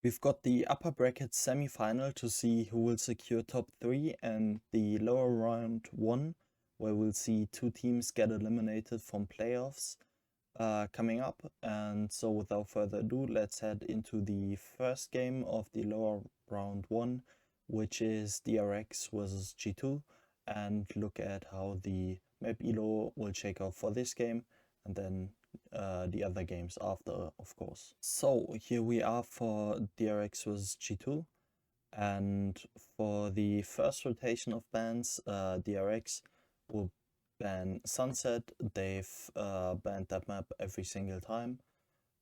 We've got the upper bracket semi-final to see who will secure top 3 and the lower round 1 where we'll see 2 teams get eliminated from playoffs coming up. And so without further ado, let's head into the first game of the lower round 1, which is DRX versus G2, and look at how the map elo will shake out for this game, and then the other games after, of course. So here we are for DRX vs G2, and for the first rotation of bans, DRX will ban Sunset. They've banned that map every single time.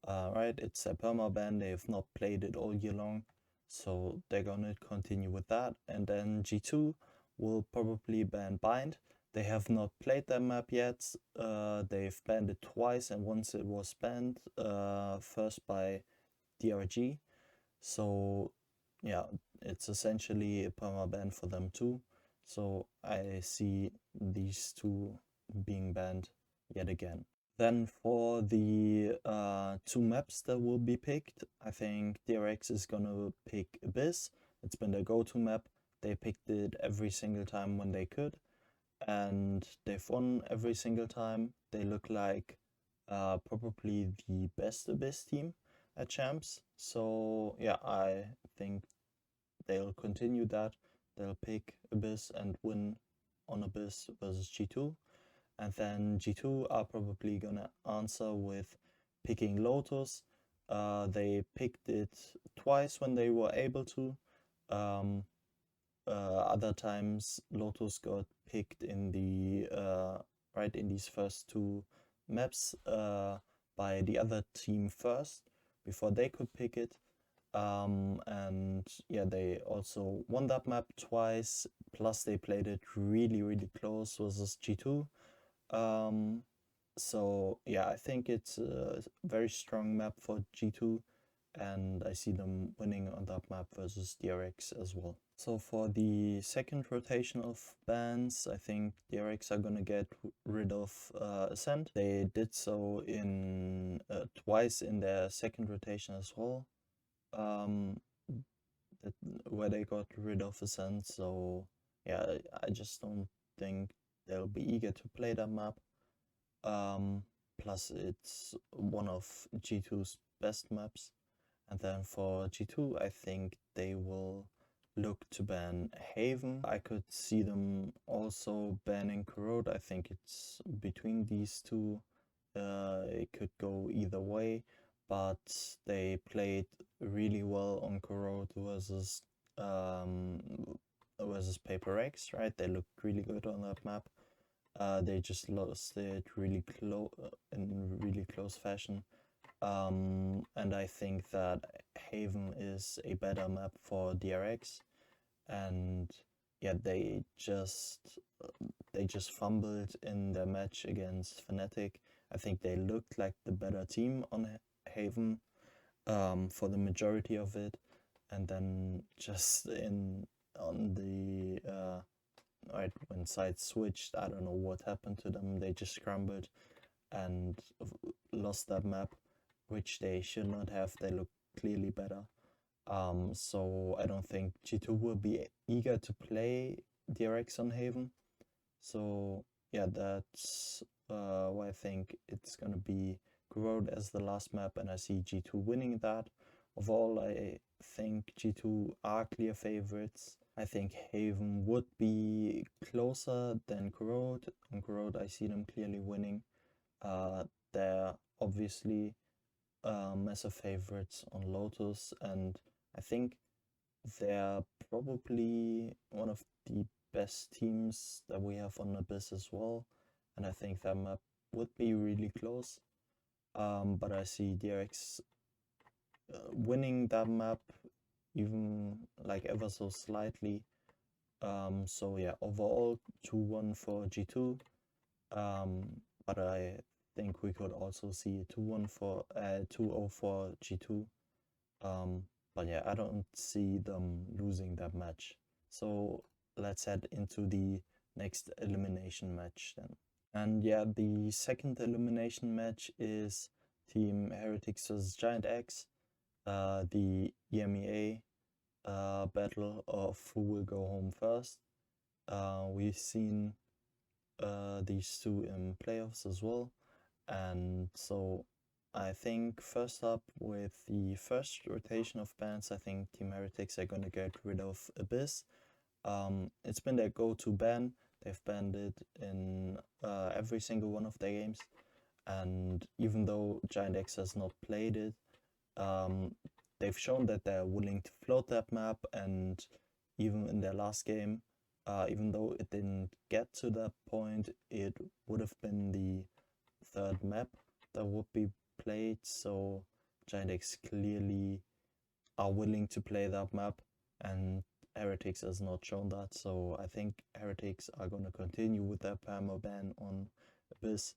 Right, it's a perma ban. They've not played it all year long, so they're gonna continue with that. And then G2 will probably ban Bind. They have not played that map yet. They've banned it twice, and once it was banned first by DRG. So yeah, it's essentially a perma ban for them too. So I see these two being banned yet again. Then for the 2 maps that will be picked, I think DRX is gonna pick Abyss. It's been their go-to map. They picked it every single time when they could, and they've won every single time. They look like probably the best Abyss team at Champs. So yeah, I think they'll continue that. They'll pick Abyss and win on Abyss versus G2. And then G2 are probably gonna answer with picking Lotus. They picked it twice when they were able to. Other times Lotus got picked in the right in these first 2 maps by the other team first before they could pick it. And yeah, they also won that map twice, plus they played it really close versus G2. So yeah, I think it's a very strong map for G2, and I see them winning on that map versus DRX as well. So for the second rotation of bans, I think DRX are gonna get rid of Ascent. They did so in twice in their second rotation as well, where they got rid of Ascent. So yeah, I just don't think they'll be eager to play that map. Plus it's one of G2's best maps. And then for G2, I think they will look to ban Haven. I could see them also banning Corrode. I think it's between these two. It could go either way, but they played really well on Corrode versus Paper X, right? They looked really good on that map. They just lost it really close in really close fashion. And I think that Haven is a better map for DRX, and yeah, they just fumbled in their match against Fnatic. I think they looked like the better team on Haven for the majority of it, and then just on the right when sides switched, I don't know what happened to them. They just scrambled and lost that map, which they should not have. They look clearly better. So I don't think G2 will be eager to play DRX on Haven. So yeah, that's why I think it's gonna be Grodd as the last map, and I see G2 winning that. Overall, I think G2 are clear favorites. I think Haven would be closer than Grodd. On Grodd, I see them clearly winning. They're obviously massive favorites on Lotus, and I think they're probably one of the best teams that we have on Abyss as well, and I think that map would be really close. But I see DRX winning that map even like ever so slightly. So yeah, overall 2-1 for G2. But I think we could also see 2-1 for 2-0 for G2. But yeah, I don't see them losing that match. So let's head into the next elimination match then. And yeah, the second elimination match is Team Heretics vs Giant X. the EMEA battle of who will go home first. We've seen these two in playoffs as well, and so I think first up with the first rotation of bans, I think Team Heretics are gonna get rid of Abyss. It's been their go-to ban. They've banned it in every single one of their games, and even though Giant X has not played it, they've shown that they're willing to float that map, and even in their last game, even though it didn't get to that point, it would have been the third map that would be played, so Giant X clearly are willing to play that map, and Heretics has not shown that, so I think Heretics are going to continue with their perma ban on Abyss.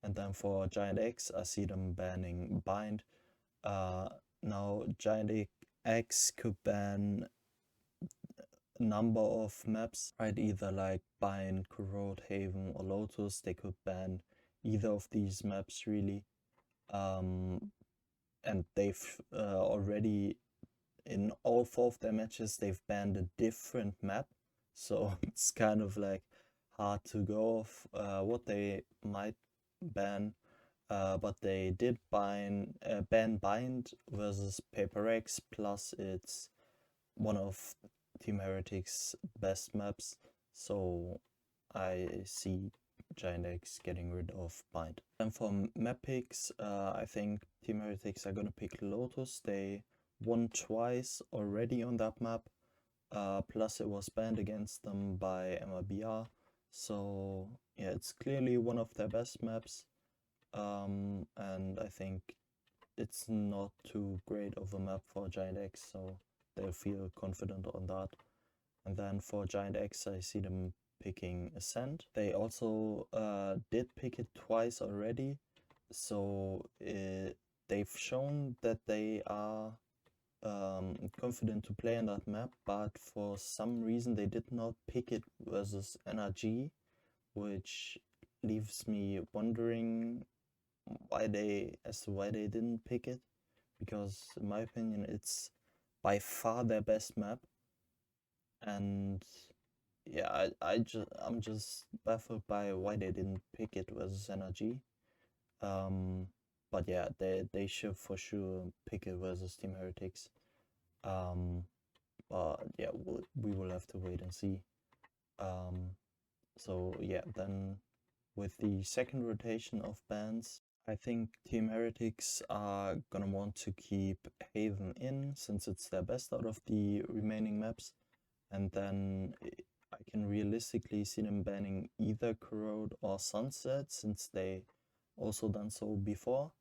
And then for Giant X, I see them banning Bind. Now Giant X could ban a number of maps, right? Either like Bind, Corrode, Haven, or Lotus. They could ban either of these maps really. And they've already, in all 4 of their matches, they've banned a different map. So it's kind of like hard to go off what they might ban. But they did ban Bind versus Paper X, plus it's one of Team Heretics' best maps. So I see Giant X getting rid of Bind. And for map picks, I think Team Heretics are gonna pick Lotus. They won twice already on that map. Plus it was banned against them by MRBR. So yeah, it's clearly one of their best maps. And I think it's not too great of a map for Giant X, so they'll feel confident on that. And then for Giant X, I see them picking Ascent. They also did pick it twice already, so they've shown that they are confident to play on that map, but for some reason they did not pick it versus NRG, which leaves me wondering why they didn't pick it, because in my opinion it's by far their best map. And yeah, I'm just baffled by why they didn't pick it versus NRG. But yeah, they should for sure pick it versus Team Heretics. But yeah, we will have to wait and see. So yeah, then with the second rotation of bans, I think Team Heretics are gonna want to keep Haven in, since it's their best out of the remaining maps. And then I can realistically see them banning either Corrode or Sunset, since they also done so before.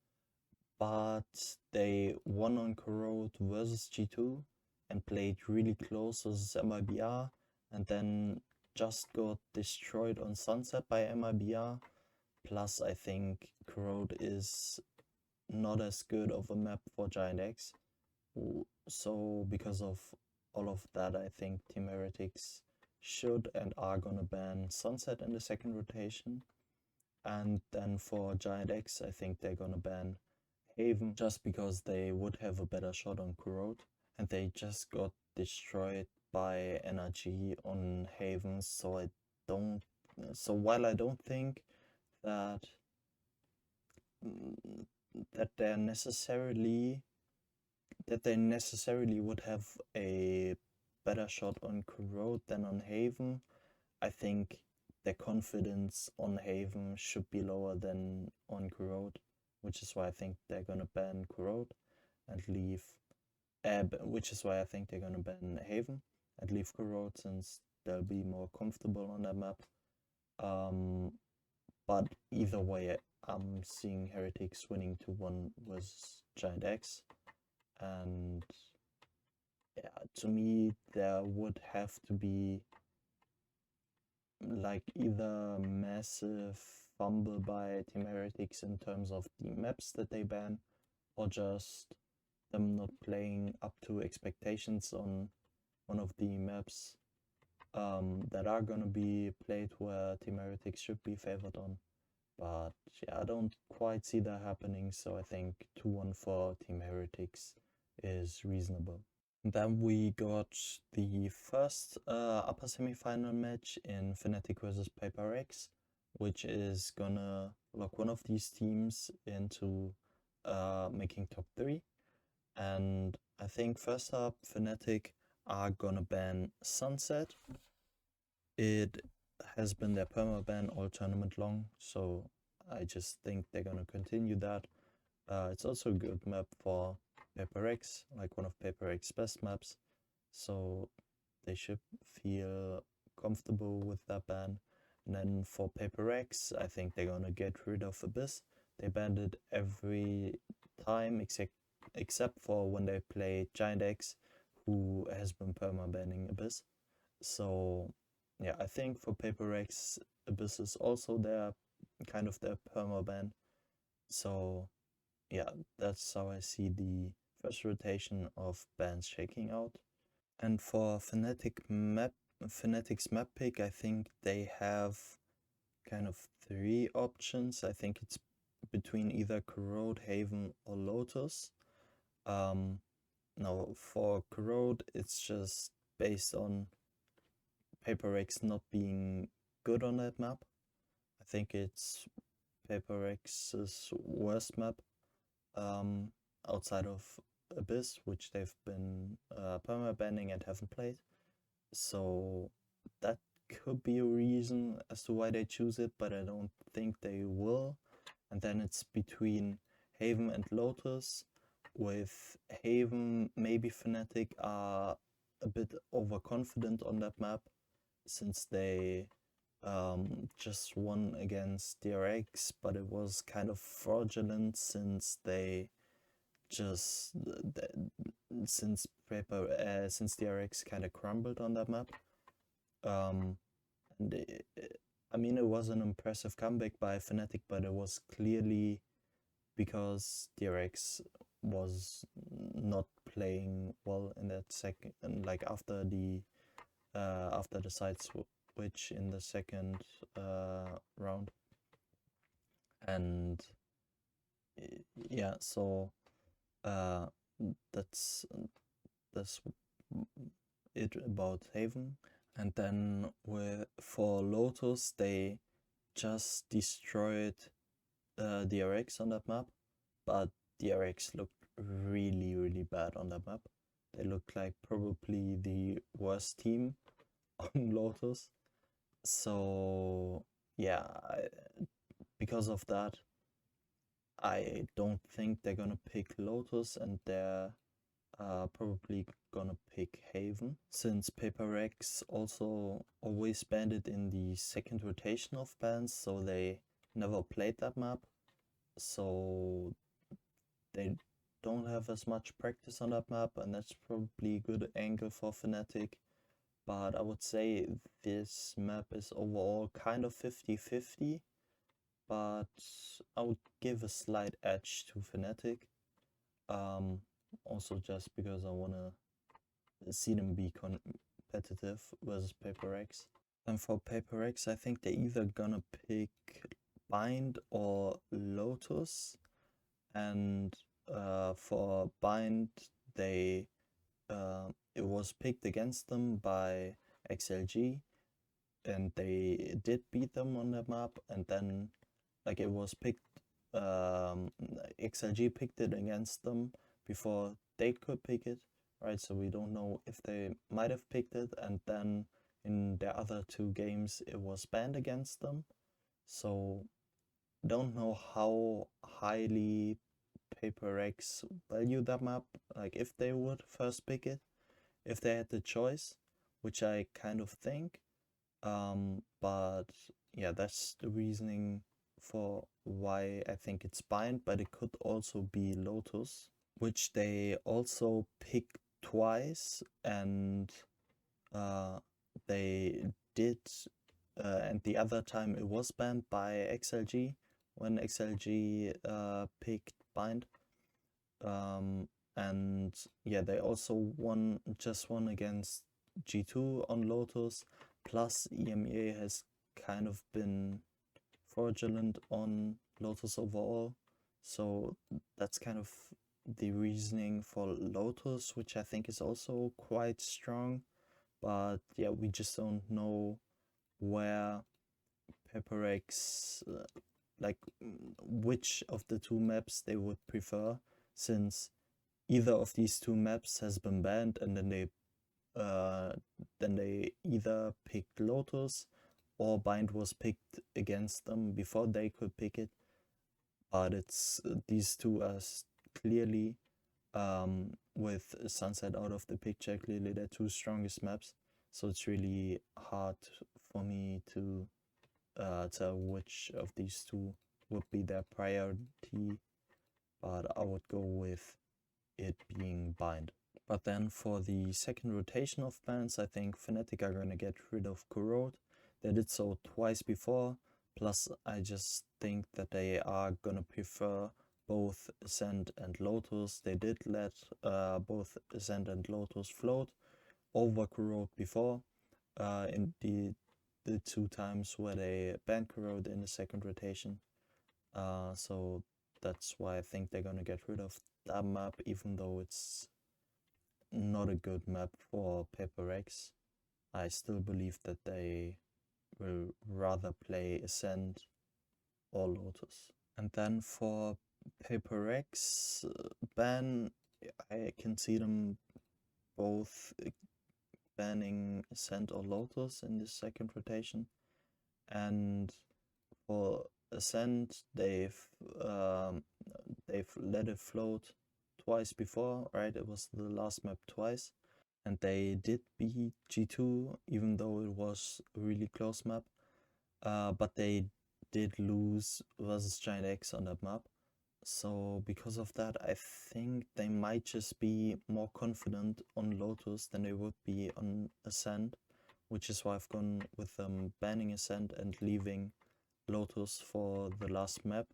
But they won on Corrode versus G2 and played really close versus MIBR, and then just got destroyed on Sunset by MIBR. Plus, I think Corrode is not as good of a map for Giant X. So because of all of that, I think Team Heretics should and are gonna ban Sunset in the second rotation. And then for Giant X, I think they're gonna ban Haven, just because they would have a better shot on Corrode. And they just got destroyed by NRG on Haven, so while I don't think that that they necessarily would have a better shot on Corrode than on Haven, I think their confidence on Haven should be lower than on Corrode, which is why I think they're gonna ban Corrode and leave. Which is why I think they're gonna ban Haven and leave Corrode, since they'll be more comfortable on that map. But either way, I'm seeing Heretics winning 2-1 versus Giant X. And yeah, to me, there would have to be like either massive fumble by Team Heretics in terms of the maps that they ban, or just them not playing up to expectations on one of the maps that are gonna be played where Team Heretics should be favored on. But yeah, I don't quite see that happening, so I think 2-1 for Team Heretics is reasonable. Then we got the first upper semifinal match in Fnatic versus Paper X, which is gonna lock one of these teams into making top 3. And I think first up, Fnatic are gonna ban Sunset. It has been their permaban all tournament long, so I just think they're gonna continue that. It's also a good map for Paper X, like one of Paper X's best maps, so they should feel comfortable with that ban. And then for Paper X, I think they're gonna get rid of Abyss. They banned it every time except for when they play Giant X, who has been perma-banning Abyss. So yeah, I think for Paper X, Abyss is also their kind of their perma-ban. So yeah, that's how I see the first rotation of bans shaking out. And for Fnatic's map pick, I think they have kind of 3 options. I think it's between either Corrode, Haven, or Lotus. Now for Corrode, it's just based on Paper X not being good on that map. I think it's Paper X's worst map. Outside of Abyss, which they've been perma-banning and haven't played. So that could be a reason as to why they choose it, but I don't think they will. And then it's between Haven and Lotus. With Haven, maybe Fnatic are a bit overconfident on that map, since they just won against DRX, but it was kind of fraudulent since they just since DRX kind of crumbled on that map. And I mean, it was an impressive comeback by Fnatic, but it was clearly because DRX was not playing well in that second, and like after the side switch in the second round. And yeah, so that's it about Haven. And then for Lotus, they just destroyed DRX on that map, but DRX looked really, really bad on that map. They looked like probably the worst team on Lotus. So yeah, because of that, I don't think they're gonna pick Lotus, and they're probably gonna pick Haven, since Paper X also always banned it in the second rotation of bans, so they never played that map. So they don't have as much practice on that map, and that's probably a good angle for Fnatic. But I would say this map is overall kind of 50-50, but I would give a slight edge to Fnatic. Also just because I want to see them be competitive versus Paper X. And for Paper X, I think they're either gonna pick Bind or Lotus. And for Bind, they it was picked against them by XLG, and they did beat them on that map. And then like it was picked, XLG picked it against them before they could pick it, right? So we don't know if they might have picked it, and then in their other 2 games it was banned against them. So don't know how highly Paper X value that map, like if they would first pick it, if they had the choice, which I kind of think. But yeah, that's the reasoning for why I think it's Bind, but it could also be Lotus, which they also picked twice, and they did, and the other time it was banned by XLG when XLG picked Bind. And yeah, they also just won against G2 on Lotus, plus EMEA has kind of been fraudulent on Lotus overall. So that's kind of the reasoning for Lotus, which I think is also quite strong. But yeah, we just don't know where PaperX, like which of the two maps they would prefer, since either of these two maps has been banned, and then they either picked Lotus or Bind was picked against them before they could pick it. But it's these two are clearly, with Sunset out of the picture, clearly their two strongest maps. So it's really hard for me to tell which of these two would be their priority, but I would go with it being Bind. But then for the second rotation of bans, I think Fnatic are gonna get rid of Corrode. They did so twice before, plus I just think that they are gonna prefer both Ascent and Lotus. They did let both Ascent and Lotus float over Corrode before, in the two times where they banned Corrode in the second rotation. So that's why I think they're gonna get rid of that map, even though it's not a good map for PaperX. I still believe that they will rather play Ascent or Lotus. And then for PaperX ban, I can see them both banning Ascent or Lotus in this second rotation. And for Ascent, they've let it float twice before, right? It was the last map twice, and they did beat G2, even though it was a really close map. But they did lose versus Giant X on that map. So because of that, I think they might just be more confident on Lotus than they would be on Ascent, which is why I've gone with them banning Ascent and leaving Lotus for the last map.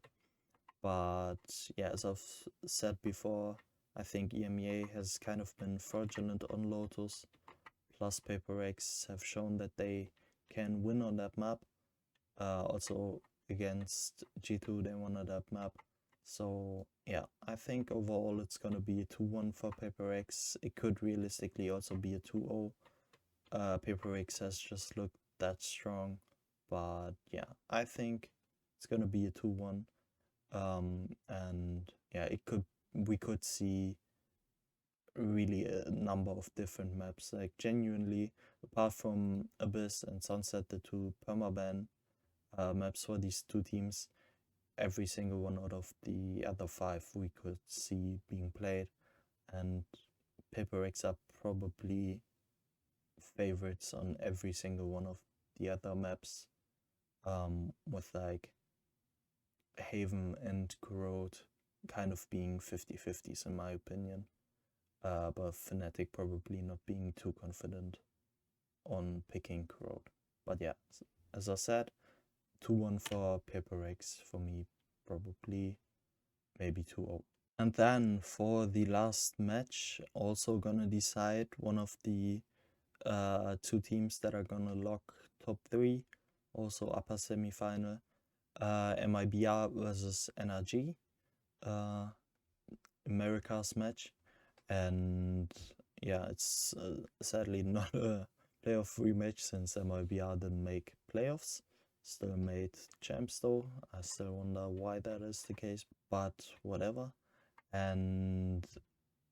But yeah, as I've said before, I think EMEA has kind of been fraudulent on Lotus, plus PaperX have shown that they can win on that map. Also against G2 they won on that map. So yeah, I think overall it's gonna be a 2-1 for PaperX. It could realistically also be a 2-0. PaperX has just looked that strong, but yeah, I think it's gonna be a 2-1. And yeah, we could see really a number of different maps, like genuinely, apart from Abyss and Sunset, the two permaban maps for these two teams, every single one out of the other 5 we could see being played, and PaperX are probably favorites on every single one of the other maps, with like Haven and Corrode kind of being 50-50s in my opinion, but Fnatic probably not being too confident on picking Corrode. But yeah, as I said, 2-1 for PaperX for me, probably maybe 2-0. And then for the last match, also gonna decide one of the two teams that are gonna lock top 3, also upper semi-final. MIBR versus NRG, America's match. And yeah, it's sadly not a playoff rematch since MIBR didn't make playoffs. Still made champs though. I still wonder why that is the case, but whatever. And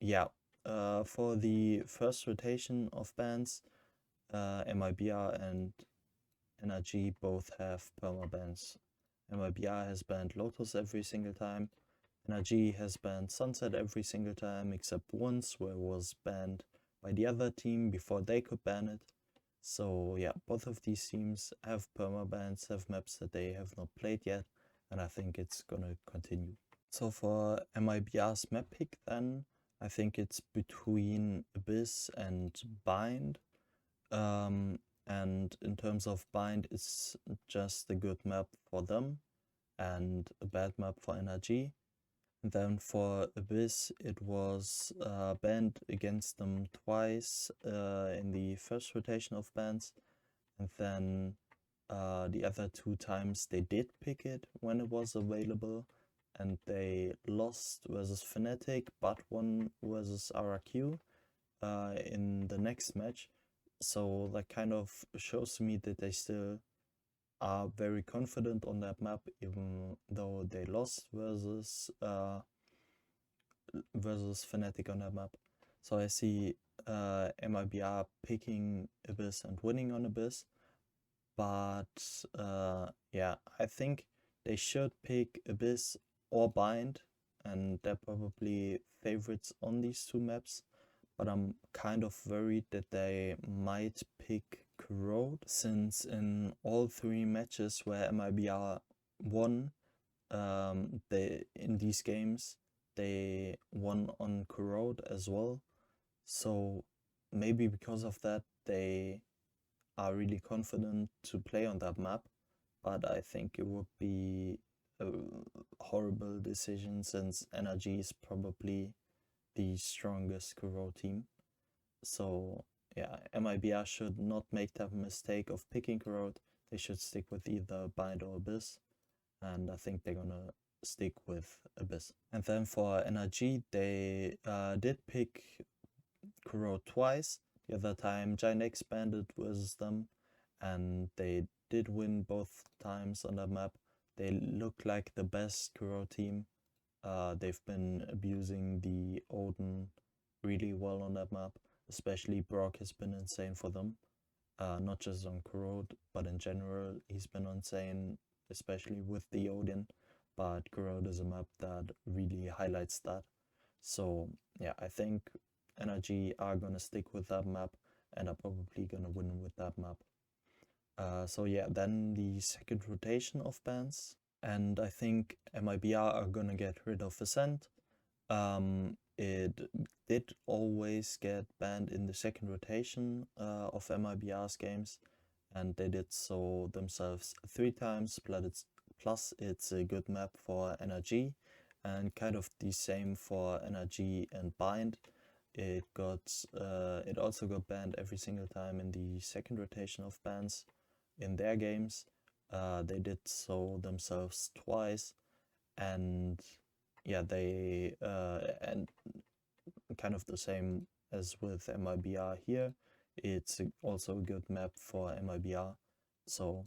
yeah, for the first rotation of bans, MIBR and NRG both have permabans. MIBR has banned Lotus every single time. NRG has banned Sunset every single time except once, where it was banned by the other team before they could ban it. So yeah, both of these teams have permabans, have maps that they have not played yet, and I think it's gonna continue. So for MIBR's map pick then, I think it's between Abyss and Bind. And in terms of Bind, it's just a good map for them and a bad map for NRG. And then for Abyss, it was banned against them twice in the first rotation of bans. And then the other 2 times they did pick it when it was available. and they lost versus Fnatic, but won versus RRQ in the next match. So that kind of shows me that they still are very confident on that map, even though they lost versus Fnatic on that map. So I see MIBR picking Abyss and winning on Abyss, but yeah, I think they should pick Abyss or Bind, and they're probably favorites on these two maps. But I'm kind of worried that they might pick Corrode, since in all three matches where MIBR won, they in these games they won on Corrode as well. So maybe because of that they are really confident to play on that map. But I think it would be a horrible decision, since NRG is probably the strongest Corrode team. So yeah, MIBR should not make that mistake of picking Corrode. They should stick with either Bind or Abyss, and I think they're gonna stick with Abyss. And then for NRG, they did pick Corrode twice. The other time Giant X banded versus them, and they did win both times on that map. They look like the best Corrode team. They've been abusing the Odin really well on that map. Especially Brock has been insane for them. Not just on Corrode, but in general, he's been insane, especially with the Odin. But Corrode is a map that really highlights that. So yeah, I think NRG are gonna stick with that map and are probably gonna win with that map. So yeah, then the second rotation of bans, and I think MIBR are gonna get rid of Ascent. It did always get banned in the second rotation of MIBR's games, and they did so themselves 3 times, plus it's a good map for NRG, and kind of the same for NRG and Bind. It also got banned every single time in the second rotation of bans in their games. They did so themselves twice, and yeah, they and kind of the same as with MIBR here. It's also a good map for MIBR. So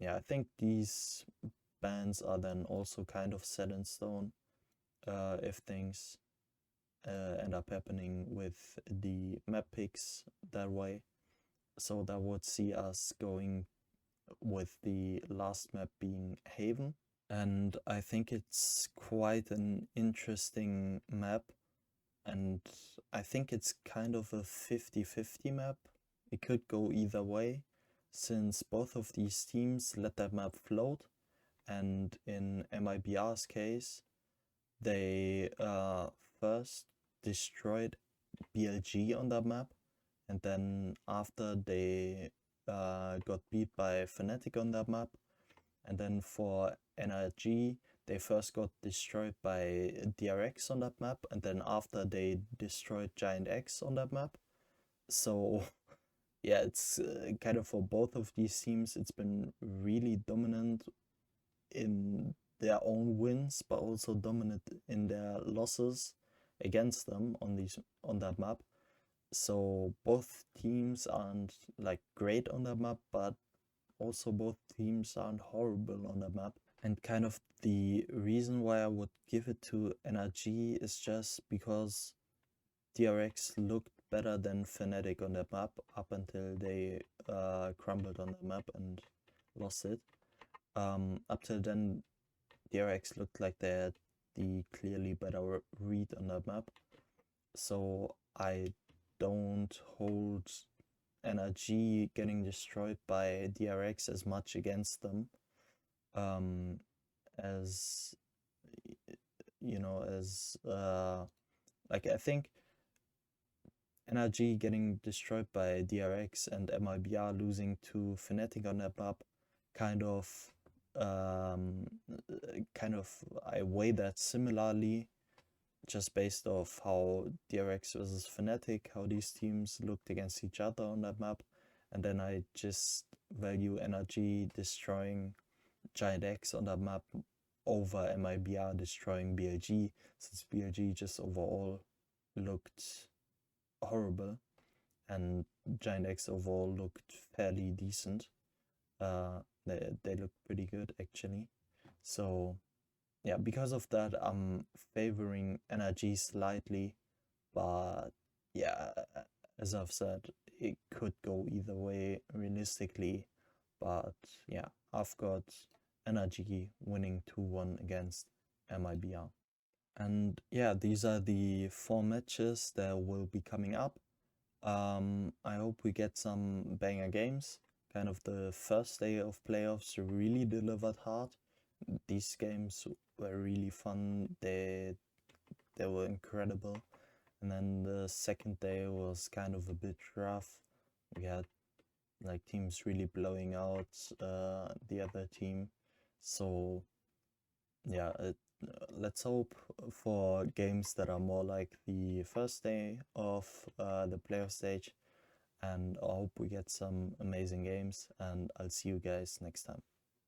yeah, I think these bans are then also kind of set in stone if things end up happening with the map picks that way. So that would see us going with the last map being Haven. And I think it's quite an interesting map, and I think it's kind of a 50-50 map. It could go either way, since both of these teams let that map float, and in MIBR's case, they first destroyed BLG on that map, and then after they got beat by Fnatic on that map, and then for NRG, they first got destroyed by DRX on that map, and then after they destroyed Giant X on that map. So yeah, it's kind of for both of these teams, it's been really dominant in their own wins, but also dominant in their losses against them on that map. So both teams aren't like great on that map, but also both teams aren't horrible on that map. And kind of the reason why I would give it to NRG is just because DRX looked better than Fnatic on that map up until they crumbled on that map and lost it. Up till then, DRX looked like they had the clearly better read on that map. So I don't hold NRG getting destroyed by DRX as much against them as like I think NRG getting destroyed by DRX and MIBR losing to Fnatic on that map kind of I weigh that similarly, just based off how DRX versus Fnatic, how these teams looked against each other on that map, and then I just value NRG destroying Giant X on that map over MIBR destroying BLG, since BLG just overall looked horrible and Giant X overall looked fairly decent. They looked pretty good actually. So yeah, because of that, I'm favoring NRG slightly, but yeah, as I've said, it could go either way realistically. But yeah, I've got NRG winning 2-1 against MIBR. And yeah, these are the 4 matches that will be coming up. I hope we get some banger games. Kind of the first day of playoffs really delivered hard. These games were really fun. They were incredible. And then the second day was kind of a bit rough. We had like teams really blowing out the other team. So yeah, let's hope for games that are more like the first day of the playoff stage. And I hope we get some amazing games. And I'll see you guys next time.